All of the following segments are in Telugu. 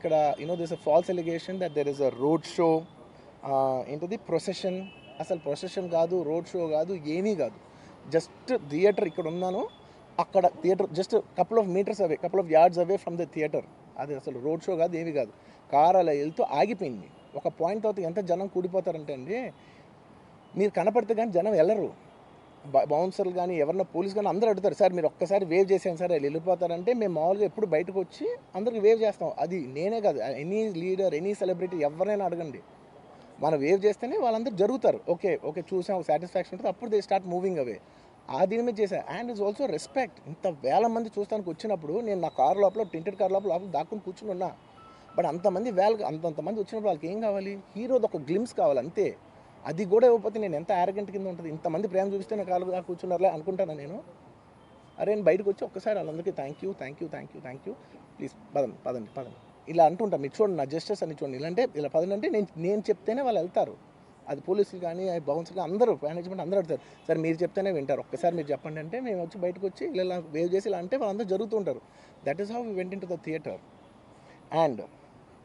ఇక్కడ this a false allegation that there is a road show, ఏంటిది ప్రొసెషన్. అసలు ప్రొసెషన్ కాదు, రోడ్ షో కాదు, ఏమీ కాదు. జస్ట్ థియేటర్ ఇక్కడ ఉన్నాను, అక్కడ theatre just couple of metres away, couple of yards away from the theatre. అది అసలు రోడ్ షో కాదు, ఏమీ కాదు. కార్ అలా వెళ్తూ ఆగిపోయింది. ఒక పాయింట్ తర్వాత ఎంత జనం కూడిపోతారంటే అండి, మీరు కనపడితే కానీ జనం వెళ్ళరు. బౌన్సర్లు కానీ ఎవరన్నా పోలీస్ కానీ అందరూ అడుగుతారు, సార్ మీరు ఒక్కసారి వేవ్ చేసాను సార్ వాళ్ళు వెళ్ళిపోతారంటే మేము మామూలుగా ఎప్పుడు బయటకు వచ్చి అందరికి వేవ్ చేస్తాం. అది నేనే కాదు, ఎనీ లీడర్, ఎనీ సెలబ్రిటీ ఎవరైనా అడగండి, మనం వేవ్ చేస్తేనే వాళ్ళందరూ జరుగుతారు. ఓకే ఓకే చూసాం, సాటిస్ఫాక్షన్ ఉంటుంది, అప్పుడు దే స్టార్ట్ మూవింగ్ అవే. ఆ దీని మీద చేశాను. And it's also respect. ఇంత వేల మంది చూస్తానికి వచ్చినప్పుడు నేను నా కార్ లోపల, టెంటెడ్ కార్ లోపల దాక్కుని కూర్చుని ఉన్నా. బట్ అంతమంది అంతమంది వచ్చినప్పుడు వాళ్ళకి ఏం కావాలి? హీరోది ఒక గ్లిమ్స్ కావాలి అంతే. అది కూడా ఇవ్వకపోతే నేను ఎంత యారగెంట్ కింద ఉంటుంది. ఇంతమంది ప్రేమ చూపిస్తే నా కాలు కూర్చున్నారులే అనుకుంటాను నేను. అరే నేను బయటకు వచ్చి ఒక్కసారి వాళ్ళందరికీ థ్యాంక్ యూ ప్లీజ్ పదండి ఇలా అంటుంటాను. మీరు చూడండి నా జస్టిస్ అని చూడండి. ఇలాంటే ఇలా పదండి అంటే నేను చెప్తేనే వాళ్ళు వెళ్తారు. అది పోలీసులు కానీ బౌన్సర్లు కానీ అందరూ, మేనేజ్మెంట్ అందరూ అడుగుతారు, సార్ మీరు చెప్తేనే వింటారు, ఒక్కసారి మీరు చెప్పండి అంటే మేము వచ్చి బయటకు వచ్చి ఇలా వేవ్ చేసి ఇలా అంటే వాళ్ళందరూ జరుగుతూ ఉంటారు. That is how we went into the theatre. And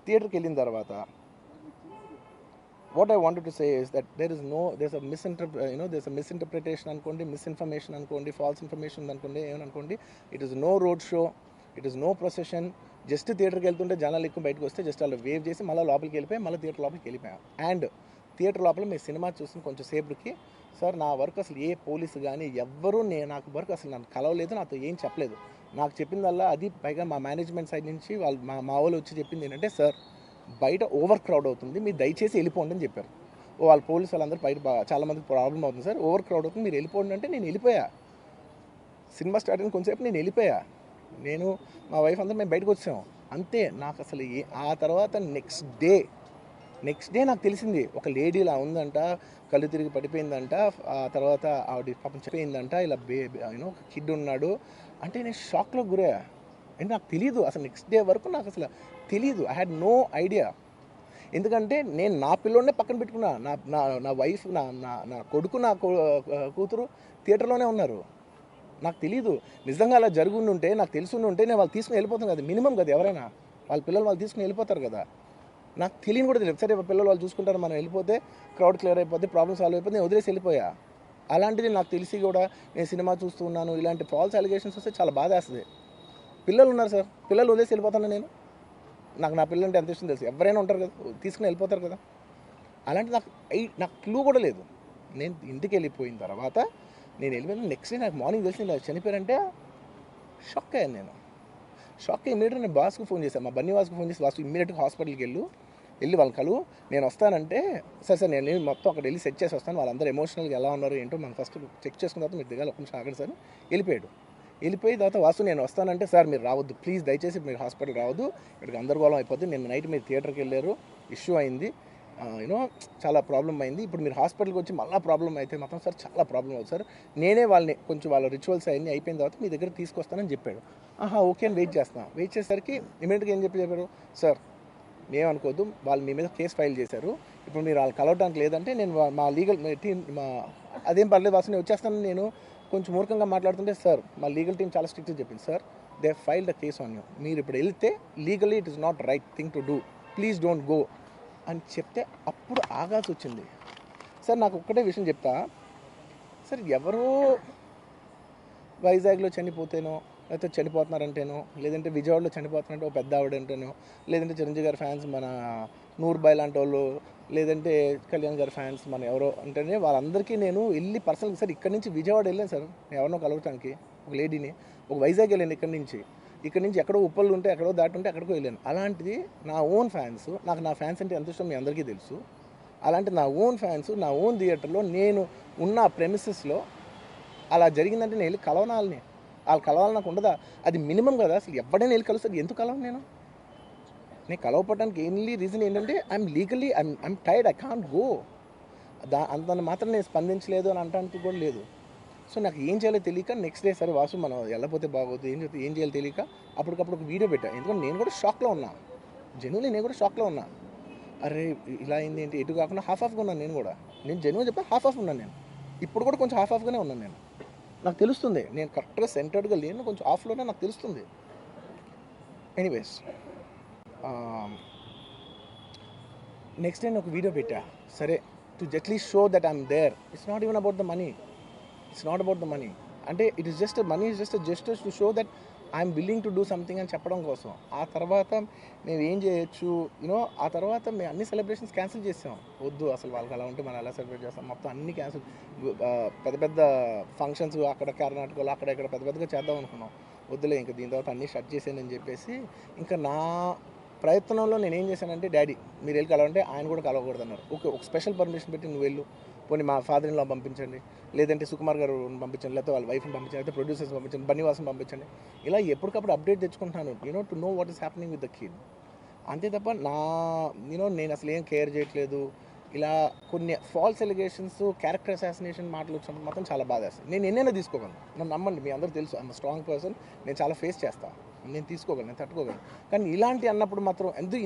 థియేటర్కి వెళ్ళిన తర్వాత what I wanted to say is that there's a misinterpretation అనుకోండి, misinformation అనుకోండి, false information అనుకోండి, ఏమనుకోండి. It is no road show, it is no procession. Just థియేటర్కి వెళ్తుంటే జనాలు ఎక్కువ బయటకు వస్తే జస్ట్ వాళ్ళు వేవ్ చేసి మళ్ళీ లోపలికి వెళ్ళిపోయి మళ్ళీ థియేటర్ లోపలికి వెళ్ళిపోయాం. అండ్ థియేటర్ లోపల మీ సినిమా చూసిన కొంచెం సేపటికి, సార్ నా వరకు అసలు ఏ పోలీసు కానీ ఎవ్వరూ నాకు వరకు అసలు నన్ను కలవలేదు, నాతో ఏం చెప్పలేదు. నాకు చెప్పిందల్లా అది పైగా మా మేనేజ్మెంట్ సైడ్ నుంచి వాళ్ళు మా వాళ్ళు వచ్చి చెప్పింది ఏంటంటే, సార్ బయట ఓవర్ క్రౌడ్ అవుతుంది, మీరు దయచేసి వెళ్ళిపోండి అని చెప్పారు. వాళ్ళ పోలీసు వాళ్ళందరూ బయట చాలామందికి ప్రాబ్లం అవుతుంది, సార్ ఓవర్ క్రౌడ్ అవుతుంది మీరు వెళ్ళిపోండి అంటే నేను వెళ్ళిపోయా. సినిమా స్టార్ట్ అయిన కొంచెంసేపు నేను వెళ్ళిపోయా. నేను మా వైఫ్ అందరూ మేము బయటకు వచ్చాము అంతే. నాకు అసలు ఆ తర్వాత నెక్స్ట్ డే నాకు తెలిసింది, ఒక లేడీ ఇలా ఉందంట, కళ్ళు తిరిగి పడిపోయిందంట, ఆ తర్వాత ఆవిడ పాపం చెప్పయిందంట, ఇలా ఒక కిడ్ ఉన్నాడు అంటే నేను షాక్లో గురయ్యా. అంటే నాకు తెలియదు అసలు, నెక్స్ట్ డే వరకు నాకు అసలు తెలియదు. I had no idea. ఎందుకంటే నేను నా పిల్లోనే పక్కన పెట్టుకున్నా, నా వైఫ్, నా కొడుకు, నా కూతురు థియేటర్లోనే ఉన్నారు. నాకు తెలియదు. నిజంగా అలా జరుగుండుంటే, నాకు తెలుసుండుంటే నేను వాళ్ళు తీసుకుని వెళ్ళిపోతాను కదా, మినిమం కదా. ఎవరైనా వాళ్ళ పిల్లలు వాళ్ళు తీసుకుని వెళ్ళిపోతారు కదా. నాకు తెలియని కూడా తెలియదు. సరే పిల్లలు వాళ్ళు చూసుకుంటారు, మనం వెళ్ళిపోతే క్రౌడ్ క్లియర్ అయిపోతే, ప్రాబ్లమ్ సాల్వ్ అయిపోతే నేను వదిలేసి వెళ్ళిపోయా. అలాంటిది నాకు తెలిసి కూడా నేను సినిమా చూస్తూ ఉన్నాను, ఇలాంటి ఫాల్స్ అలిగేషన్స్ వస్తే చాలా బాధ వేస్తుంది. పిల్లలు ఉన్నారు సార్, పిల్లలు వదిలేసి వెళ్ళిపోతాను నేను. నా పిల్లలు అంటే ఎంత ఇష్టం తెలుసు, ఎవరైనా ఉంటారు కదా తీసుకుని వెళ్ళిపోతారు కదా. అలాంటి నాకు క్లూ కూడా లేదు. నేను ఇంటికి వెళ్ళిపోయిన తర్వాత నేను వెళ్ళిపోయిన నెక్స్ట్ డే నాకు మార్నింగ్ తెలిసి ఇలా చనిపోయారంటే షాక్ అయ్యాను నేను. షాక్ అయ్యి ఇమీడియట్గా నేను బాస్కు ఫోన్ చేశాను, మా బన్నీ వాసుకు ఫోన్ చేసి, వాసు ఇమీడియట్గా హాస్పిటల్కి వెళ్ళి వాళ్ళ కలువు, నేను వస్తానంటే సరే నేను మొత్తం అక్కడ వెళ్ళి సెట్ చేసి వస్తాను, వాళ్ళందరూ ఎమోషనల్గా ఎలా ఉన్నారు ఏంటో మనం ఫస్ట్ చెక్ చేసుకున్న తర్వాత మీరు దిగాలి, ఒక నిమిషం ఆగండి సార్. వెళ్ళిపోయి తర్వాత వాసు నేను వస్తానంటే, సార్ మీరు రావద్దు ప్లీజ్, దయచేసి మీరు హాస్పిటల్ రావద్దు, ఇక్కడికి గందరగోళం అయిపోద్ది, నేను నైట్ మీరు థియేటర్కి వెళ్ళారు, ఇష్యూ అయింది, చాలా ప్రాబ్లం అయింది, ఇప్పుడు మీరు హాస్పిటల్కి వచ్చి మళ్ళీ ప్రాబ్లం అయితే మాత్రం సార్ చాలా ప్రాబ్లం అవుతుంది సార్, నేనే కొంచెం వాళ్ళ రిచువల్స్ అవన్నీ అయిపోయిన తర్వాత మీ దగ్గర తీసుకొస్తానని చెప్పాడు. ఓకే అని వెయిట్ చేసేసరికి ఇమీడియట్గా ఏం చెప్పారు, సార్ మేమనుకోవద్దు, వాళ్ళు మీ మీద కేసు ఫైల్ చేశారు, ఇప్పుడు మీరు వాళ్ళు కలవడానికి లేదంటే నేను మా లీగల్ టీం అదేం పర్లేదు వాసు నేను వచ్చేస్తాను, నేను కొంచెం మూర్ఖంగా మాట్లాడుతుంటే, సార్ మా లీగల్ టీం చాలా స్ట్రిక్ట్గా చెప్పింది, sir they filed the case on you, మీరు ఇప్పుడు వెళ్తే legally it is not right thing to do, please don't go అని చెప్తే అప్పుడు ఆగాల్సి వచ్చింది. సార్ నాకు ఒక్కటే విషయం చెప్తా సార్, ఎవరో వైజాగ్లో చనిపోతేనో, లేకపోతే చనిపోతున్నారంటేనో, లేదంటే విజయవాడలో చనిపోతున్నారంటే ఒక పెద్ద ఆవిడంటేనో, లేదంటే చిరంజీవి గారి ఫ్యాన్స్ మన నూర్బాయ్ లాంటి వాళ్ళు, లేదంటే కళ్యాణ్ గారి ఫ్యాన్స్ మన ఎవరో అంటేనే వాళ్ళందరికీ నేను వెళ్ళి పర్సనల్గా, సార్ ఇక్కడి నుంచి విజయవాడ వెళ్ళాను సార్ నేను ఎవరినో కలవటానికి, ఒక లేడీని, ఒక వైజాగ్ వెళ్ళాను, ఇక్కడి నుంచి ఎక్కడో ఉప్పలు ఉంటే ఎక్కడో దాటుంటే ఎక్కడికో వెళ్ళాను. అలాంటిది నా ఓన్ ఫ్యాన్స్, నా ఫ్యాన్స్ అంటే ఎంత ఇష్టం మీ అందరికీ తెలుసు, అలాంటి నా ఓన్ ఫ్యాన్స్ నా ఓన్ థియేటర్లో నేను ఉన్న ప్రెమిసెస్లో అలా జరిగిందంటే నేను వెళ్ళి కలవనాలని, వాళ్ళు కలవాలి నాకు ఉండదా, అది మినిమం కదా. అసలు ఎవడైనా వెళ్ళి కలుస్తుంది, ఎందుకు కలవను నేను కలవపడడానికి ఎన్లీ రీజన్ ఏంటంటే I'm tired, I can't go, అంత మాత్రం నేను స్పందించలేదు అని అనడానికి కూడా లేదు. సో నాకు ఏం చేయాలో తెలియక నెక్స్ట్ డే సరే వాసు మనం వెళ్ళకపోతే బాగోదు, ఏం చేయాలో తెలియక అప్పటికప్పుడు ఒక వీడియో పెట్టా. ఎందుకంటే నేను కూడా షాక్లో ఉన్నా, జెన్యున్లీ నేను కూడా షాక్లో ఉన్నా. అరే ఇలా అయింది ఏంటి, ఎటు కాకుండా హాఫ్గా ఉన్నాను నేను జెన్యున్ చెప్పా, హాఫ్ ఉన్నాను నేను, ఇప్పుడు కూడా కొంచెం హాఫ్గానే ఉన్నాను నేను. నాకు తెలుస్తుంది నేను కరెక్ట్గా సెంటర్డ్గా లేను, కొంచెం ఆఫ్లోనే నాకు తెలుస్తుంది. ఎనీవేస్ నెక్స్ట్ నేను ఒక వీడియో పెట్టా, సరే to at least show that I'm there. It's not even about the money, it's not about the money. అంటే it is just money is just gestures to show that I'm willing to do something అని చెప్పడం కోసం. ఆ తర్వాత మేము ఏం చేయొచ్చు యూనో, ఆ తర్వాత మేము అన్ని సెలబ్రేషన్స్ క్యాన్సిల్ చేసాం. వద్దు అసలు వాళ్ళకి అలా ఉంటే మనం ఎలా సెలబ్రేట్ చేస్తాం, మొత్తం అన్ని క్యాన్సిల్. పెద్ద పెద్ద ఫంక్షన్స్ అక్కడ కర్ణాటకలో అక్కడ ఇక్కడ పెద్ద పెద్దగా చేద్దాం అనుకున్నాం. వద్దులే ఇంకా దీని తర్వాత అన్నీ షట్ చేసానని చెప్పేసి, ఇంకా నా ప్రయత్నంలో నేను ఏం చేశానంటే, డాడీ మీరు వెళ్ళి కలవంటే ఆయన కూడా కలవకూడదు అన్నారు. ఓకే, ఒక స్పెషల్ పర్మిషన్ పెట్టి నువ్వు వెళ్ళు, పోనీ మా ఫాదర్ ఇన్ లా పంపించండి, లేదంటే సుకుమార్ గారు పంపించండి, లేకపోతే వాళ్ళ వైఫ్ని పంపించండి, లేకపోతే ప్రొడ్యూసర్స్ పంపించండి, బన్నీవాసం పంపించండి. ఇలా ఎప్పటికప్పుడు అప్డేట్ తెచ్చుకుంటున్నాను, you know to know what is happening with the kid. అంతే తప్ప నేను అసలు ఏం కేర్ చేయట్లేదు. ఇలా కొన్ని ఫాల్స్ ఎలిగేషన్స్, క్యారెక్టర్ అసాసినేషన్ మాటలు వచ్చినప్పుడు మాత్రం చాలా బాధ వేస్తుంది. నేను ఎన్నైనా తీసుకోగలను, నన్ను నమ్మండి, మీ అందరూ తెలుసు ఐఎమ్ స్ట్రాంగ్ పర్సన్, నేను చాలా ఫేస్ చేస్తాను, నేను తీసుకోగలను, నేను తట్టుకోగలను. కానీ ఇలాంటి అన్నప్పుడు మాత్రం